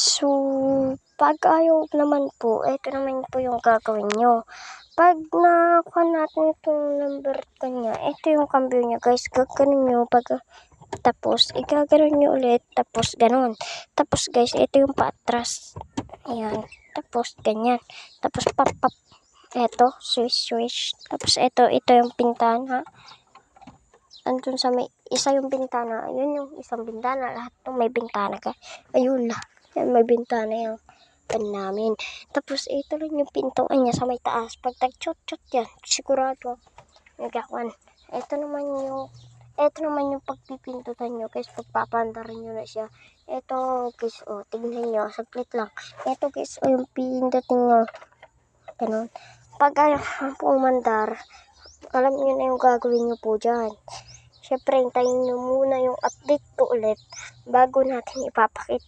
So, pag ayaw naman po, ito naman po yung gagawin nyo. Pag nakuha natin itong number 10 niya, ito yung cambio niya guys. Gaganon nyo. Tapos, igaganon nyo ulit. Tapos, ganon. Tapos guys, ito yung paatras. Ayan. Tapos, ganyan. Tapos, pop. Ito, swish. Tapos, ito yung pintana. Andun sa may isa yung bintana. Ayun yung isang bintana. Lahat ng may bintana ka. Ayun na. Yan, may bintana yung namin. Tapos, ito lang yung pintuan niya sa may taas. Pag tag-chot-chot yan, sigurado nagkakuan. Ito naman yung pagpipindutan nyo guys. Pagpapandarin nyo na siya. Ito guys, tignan nyo. Saglit lang. Ito guys, yung pindutin nyo. Ganun. Pag pumandar, alam nyo na yung gagawin nyo po dyan. Siyempre, hintayin nyo muna yung update ko ulit bago natin ipapakita.